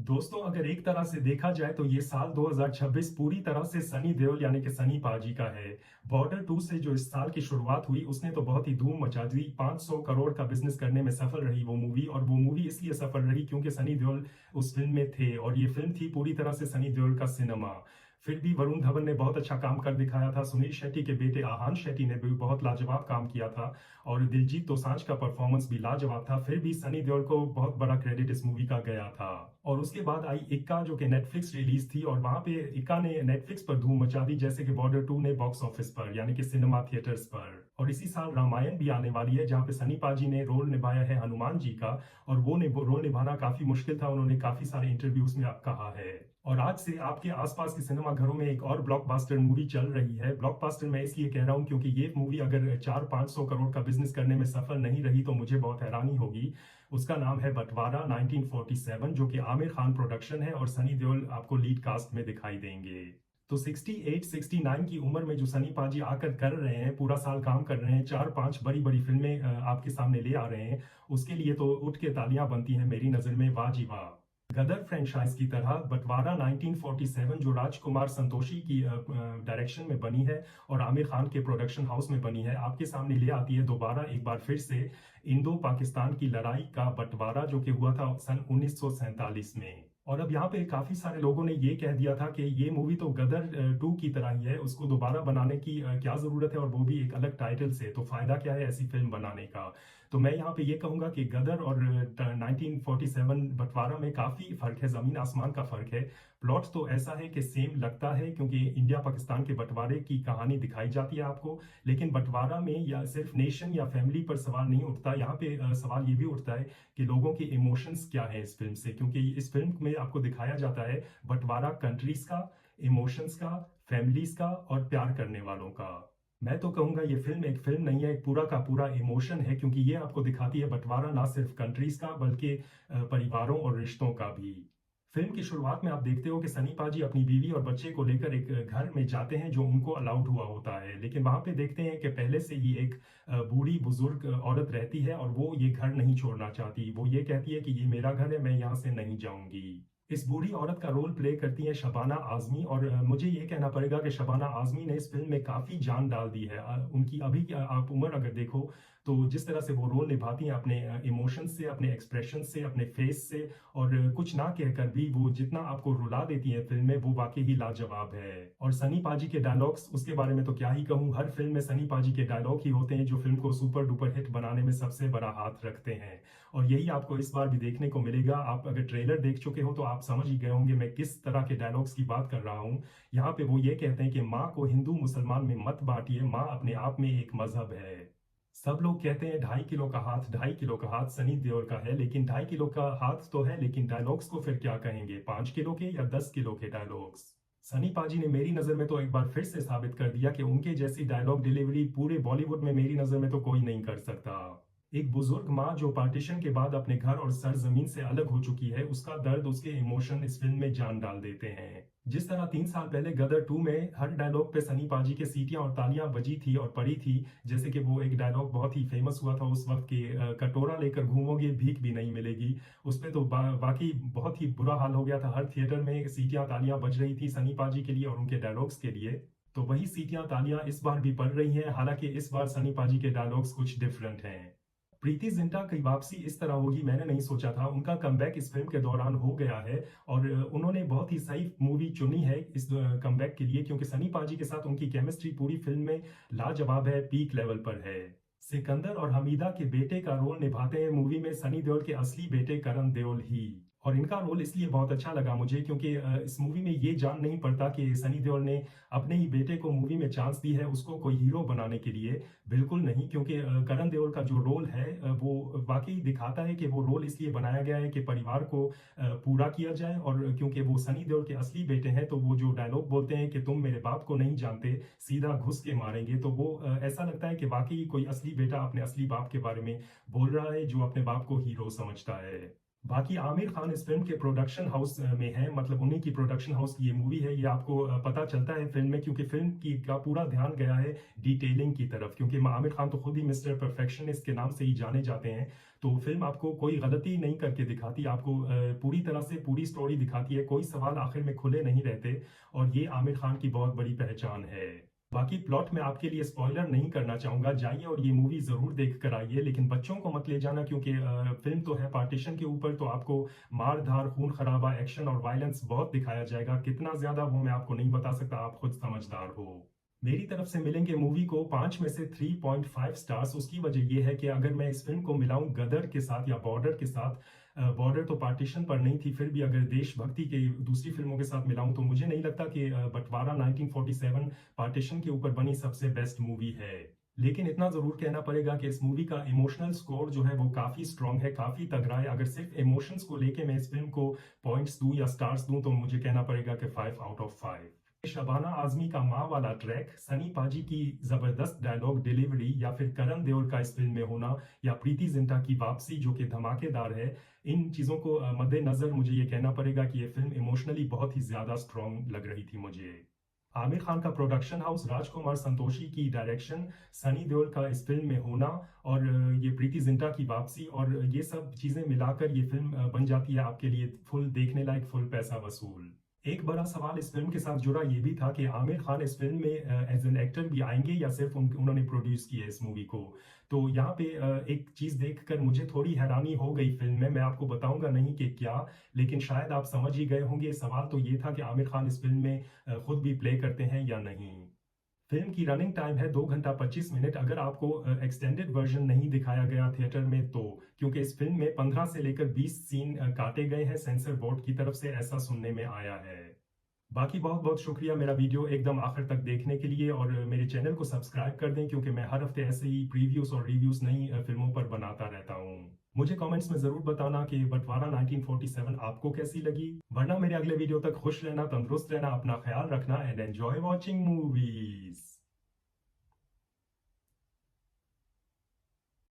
दोस्तों, अगर एक तरह से देखा जाए तो ये साल 2026 पूरी तरह से सनी देओल यानी कि सनी पाजी का है। बॉर्डर 2 से जो इस साल की शुरुआत हुई उसने तो बहुत ही धूम मचा दी। 500 करोड़ का बिजनेस करने में सफल रही वो मूवी, और वो मूवी इसलिए सफल रही क्योंकि सनी देओल उस फिल्म में थे, और ये फिल्म थी पूरी तरह से सनी देओल का सिनेमा। फिर भी वरुण धवन ने बहुत अच्छा काम कर दिखाया था। सुनील शेट्टी के बेटे आहान शेट्टी ने भी बहुत लाजवाब काम किया था, और दिलजीत दोसांझ का परफॉर्मेंस भी लाजवाब था। फिर भी सनी देओल को बहुत बड़ा क्रेडिट इस मूवी का गया था। और उसके बाद आई इक्का, जो कि नेटफ्लिक्स रिलीज थी, और वहां पे इक्का ने नेटफ्लिक्स पर धूम मचा दी, जैसे कि बॉर्डर 2 ने बॉक्स ऑफिस पर यानी कि सिनेमा थिएटर्स पर। और इसी साल रामायण भी आने वाली है, जहां पे सनी पाजी ने रोल निभाया है हनुमान जी का, और वो रोल निभाना काफी मुश्किल था, उन्होंने काफी सारे इंटरव्यूज में आप कहा है। और आज से आपके आसपास के सिनेमा घरों में एक और ब्लॉकबस्टर मूवी चल रही है। ब्लॉकबस्टर मैं इसलिए कह रहा हूं क्योंकि ये मूवी अगर 400-500 करोड़ का बिजनेस करने में सफल नहीं रही तो मुझे बहुत हैरानी होगी। उसका नाम है बंटवारा 1947, जो कि आमिर खान प्रोडक्शन है, और सनी देओल आपको लीड कास्ट में दिखाई देंगे। तो 68-69 की उम्र में जो सनी पाजी आकर कर रहे हैं, पूरा साल काम कर रहे हैं, 4-5 बड़ी बड़ी फिल्में आपके सामने ले आ रहे हैं, उसके लिए तो उठ के तालियां बनती हैं मेरी नजर में। वाह जी वाह। गदर फ्रेंचाइज की तरह बंटवारा 1947, जो राजकुमार संतोषी की डायरेक्शन में बनी है और आमिर खान के प्रोडक्शन हाउस में बनी है, आपके सामने ले आती है दोबारा एक बार फिर से इंडो पाकिस्तान की लड़ाई का बंटवारा, जो कि हुआ था सन 1947 में। और अब यहाँ पे काफी सारे लोगों ने ये कह दिया था कि ये मूवी तो गदर 2 की तरह ही है, उसको दोबारा बनाने की क्या जरूरत है, और वो भी एक अलग टाइटल से, तो फायदा क्या है ऐसी फिल्म बनाने का। तो मैं यहाँ पे ये कहूंगा कि गदर और 1947 बंटवारा में काफी फर्क है, जमीन आसमान का फर्क है। प्लॉट तो ऐसा है कि सेम लगता है क्योंकि इंडिया पाकिस्तान के बंटवारे की कहानी दिखाई जाती है आपको, लेकिन बंटवारा में या सिर्फ नेशन या फैमिली पर सवाल नहीं उठता, यहाँ पे सवाल ये भी उठता है कि लोगों के इमोशंस क्या है इस फिल्म से, क्योंकि इस फिल्म में आपको दिखाया जाता है बंटवारा कंट्रीज का, इमोशंस का, फैमिलीज का और प्यार करने वालों का। मैं तो कहूंगा ये फिल्म एक फिल्म नहीं है, एक पूरा का पूरा इमोशन है, क्योंकि ये आपको दिखाती है बंटवारा ना सिर्फ कंट्रीज का बल्कि परिवारों और रिश्तों का भी। फिल्म की शुरुआत में आप देखते हो कि सनी पाजी अपनी बीवी और बच्चे को लेकर एक घर में जाते हैं जो उनको अलाउड हुआ होता है, लेकिन वहां पे देखते हैं कि पहले से ही एक बूढ़ी बुजुर्ग औरत रहती है, और वो ये घर नहीं छोड़ना चाहती। वो ये कहती है कि ये मेरा घर है, मैं यहाँ से नहीं जाऊंगी। इस बूढ़ी औरत का रोल प्ले करती है शबाना आजमी, और मुझे ये कहना पड़ेगा कि शबाना आजमी ने इस फिल्म में काफी जान डाल दी है। उनकी अभी की आप उम्र अगर देखो तो जिस तरह से वो रोल निभाती हैं, अपने इमोशन से, अपने एक्सप्रेशन से, अपने फेस से, और कुछ ना कहकर भी वो जितना आपको रुला देती है फिल्म में, वो वाकई ही लाजवाब है। और सनी पाजी के डायलॉग्स, उसके बारे में तो क्या ही कहूँ, हर फिल्म में सनी पाजी के डायलॉग ही होते हैं जो फिल्म को सुपर डुपर हिट बनाने में सबसे बड़ा हाथ रखते हैं। और यही आपको इस बार भी देखने को मिलेगा। आप अगर ट्रेलर देख चुके हो तो आप समझ ही गए होंगे मैं किस तरह के डायलॉग्स की बात कर रहा हूँ। यहाँ पे वो ये कहते हैं कि माँ को हिंदू मुसलमान में मत बांटिए, माँ अपने आप में एक मजहब है। सब लोग कहते हैं 2.5 किलो का हाथ, 2.5 किलो का हाथ सनी देओल का है, लेकिन 2.5 किलो का हाथ तो है, लेकिन डायलॉग्स को फिर क्या कहेंगे, 5 किलो के या 10 किलो के डायलॉग्स। सनी पाजी ने मेरी नजर में तो एक बार फिर से साबित कर दिया कि उनके जैसी डायलॉग डिलीवरी पूरे बॉलीवुड में मेरी नजर में तो कोई नहीं कर सकता। एक बुजुर्ग माँ जो पार्टीशन के बाद अपने घर और सरजमीन से अलग हो चुकी है, उसका दर्द, उसके इमोशन इस फिल्म में जान डाल देते हैं। जिस तरह 3 साल पहले गदर 2 में हर डायलॉग पे सनी पाजी के सीटियां और तालियां बजी थी और पड़ी थी, जैसे कि वो एक डायलॉग बहुत ही फेमस हुआ था उस वक्त के, कटोरा लेकर घूमोगे भीख भी नहीं मिलेगी। उसमें तो वाकई बहुत ही बुरा हाल हो गया था, हर थिएटर में सीटियां तालियां बज रही थी सनी पाजी के लिए और उनके डायलॉग्स के लिए। तो वही सीटियां तालियां इस बार भी पड़ रही हैं, हालांकि इस बार सनी पाजी के डायलॉग्स कुछ डिफरेंट हैं। प्रीति जिंटा की वापसी इस तरह होगी मैंने नहीं सोचा था। उनका कमबैक इस फिल्म के दौरान हो गया है, और उन्होंने बहुत ही सही मूवी चुनी है इस कमबैक के लिए, क्योंकि सनी पाजी के साथ उनकी केमिस्ट्री पूरी फिल्म में लाजवाब है, पीक लेवल पर है। सिकंदर और हमीदा के बेटे का रोल निभाते हैं मूवी में सनी देओल के असली बेटे करण देओल ही। और इनका रोल इसलिए बहुत अच्छा लगा मुझे क्योंकि इस मूवी में ये जान नहीं पड़ता कि सनी देओल ने अपने ही बेटे को मूवी में चांस दी है उसको कोई हीरो बनाने के लिए। बिल्कुल नहीं, क्योंकि करण देओल का जो रोल है वो वाकई दिखाता है कि वो रोल इसलिए बनाया गया है कि परिवार को पूरा किया जाए, और क्योंकि वो सनी देओल के असली बेटे हैं तो वो जो डायलॉग बोलते हैं कि तुम मेरे बाप को नहीं जानते, सीधा घुस के मारेंगे, तो वो ऐसा लगता है कि वाकई कोई असली बेटा अपने असली बाप के बारे में बोल रहा है जो अपने बाप को हीरो समझता है। बाकी आमिर खान इस फ़िल्म के प्रोडक्शन हाउस में हैं, मतलब उन्हीं की प्रोडक्शन हाउस की ये मूवी है। ये आपको पता चलता है फ़िल्म में, क्योंकि फ़िल्म की का पूरा ध्यान गया है डिटेलिंग की तरफ, क्योंकि आमिर खान तो खुद ही मिस्टर परफेक्शनिस्ट के नाम से ही जाने जाते हैं। तो फ़िल्म आपको कोई गलती नहीं करके दिखाती, आपको पूरी तरह से पूरी स्टोरी दिखाती है, कोई सवाल आखिर में खुले नहीं रहते, और ये आमिर खान की बहुत बड़ी पहचान है। बाकी प्लॉट मैं आपके लिए स्पॉइलर नहीं करना चाहूँगा, जाइए और ये मूवी ज़रूर देख कर आइए, लेकिन बच्चों को मत ले जाना, क्योंकि फ़िल्म तो है पार्टीशन के ऊपर, तो आपको मार-धार, खून-खराबा, एक्शन और वायलेंस बहुत दिखाया जाएगा। कितना ज़्यादा वो मैं आपको नहीं बता सकता, आप खुद समझदार हो। मेरी तरफ से मिलेंगे मूवी को 5 में से 3.5 स्टार्स। उसकी वजह ये है कि अगर मैं इस फ़िल्म को मिलाऊँ गदर के साथ या बॉर्डर के साथ, बॉर्डर तो पार्टीशन पर नहीं थी, फिर भी अगर देशभक्ति के दूसरी फ़िल्मों के साथ मिलाऊँ, तो मुझे नहीं लगता कि बँटवारा 1947 पार्टीशन के ऊपर बनी सबसे बेस्ट मूवी है। लेकिन इतना ज़रूर कहना पड़ेगा कि इस मूवी का इमोशनल स्कोर जो है वो काफ़ी स्ट्रॉन्ग है, काफ़ी तगड़ा है। अगर सिर्फ़ इमोशंस को लेके मैं इस फ़िल्म को पॉइंट्स दूँ या स्टार्स दूँ, तो मुझे कहना पड़ेगा कि 5 आउट ऑफ 5। शबाना आज़मी का माँ वाला ट्रैक, सनी पाजी की ज़बरदस्त डायलॉग डिलीवरी, या फिर करण देओल का इस फ़िल्म में होना, या प्रीति जिंटा की वापसी जो कि धमाकेदार है, इन चीज़ों को मद्देनज़र मुझे ये कहना पड़ेगा कि ये फ़िल्म इमोशनली बहुत ही ज़्यादा स्ट्रॉन्ग लग रही थी मुझे। आमिर खान का प्रोडक्शन हाउस, राजकुमार संतोषी की डायरेक्शन, सनी देओल का इस फ़िल्म में होना, और ये प्रीति जिंटा की वापसी, और ये सब चीज़ें मिलाकर ये फ़िल्म बन जाती है आपके लिए फुल देखने लायक, फुल पैसा वसूल। एक बड़ा सवाल इस फ़िल्म के साथ जुड़ा ये भी था कि आमिर खान इस फ़िल्म में एज़ एन एक्टर भी आएँगे, या सिर्फ़ उन्होंने प्रोड्यूस की है इस मूवी को। तो यहाँ पे एक चीज़ देखकर मुझे थोड़ी हैरानी हो गई फ़िल्म में, मैं आपको बताऊँगा नहीं कि क्या, लेकिन शायद आप समझ ही गए होंगे। सवाल तो ये था कि आमिर खान इस फ़िल्म में खुद भी प्ले करते हैं या नहीं। फ़िल्म की रनिंग टाइम है 2 घंटा 25 मिनट, अगर आपको एक्सटेंडेड वर्ज़न नहीं दिखाया गया थिएटर में तो, क्योंकि इस फ़िल्म में 15 से लेकर 20 सीन काटे गए हैं सेंसर बोर्ड की तरफ से, ऐसा सुनने में आया है। बाकी बहुत-बहुत शुक्रिया मेरा वीडियो एकदम आखिर तक देखने के लिए, और मेरे चैनल को सब्सक्राइब कर दें, क्योंकि मैं हर हफ्ते ऐसे ही प्रीव्यूज़ और रिव्यूज़ नई फ़िल्मों पर बनाता रहता हूँ। मुझे कमेंट्स में ज़रूर बताना कि बँटवारा 1947 आपको कैसी लगी? वरना मेरे अगले वीडियो तक खुश रहना, तंदुरुस्त रहना, अपना ख़्याल रखना, एंड एन्जॉय वॉचिंग मूवीज़।